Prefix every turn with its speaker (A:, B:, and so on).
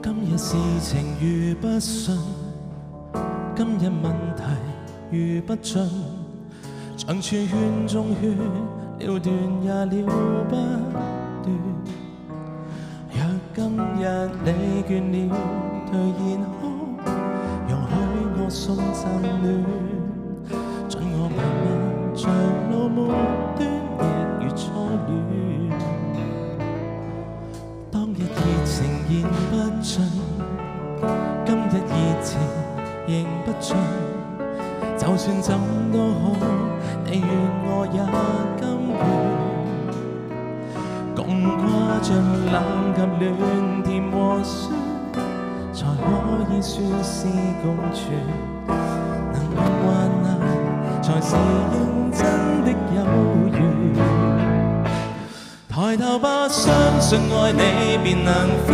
A: 今日事情如不順，今日問題如不盡，長處圈中圈了斷也了不斷。若今日你倦了頹然哭，容許我送贈暖，准我慢慢像路末端，亦如初戀。當日熱情言不盡，今日熱情仍不盡。就算怎都好，你願我也甘願。共跨着冷及暖，甜和酸，才可以算是共存。能共患難，才是認真的有緣。抬頭吧，相信愛你便能飛。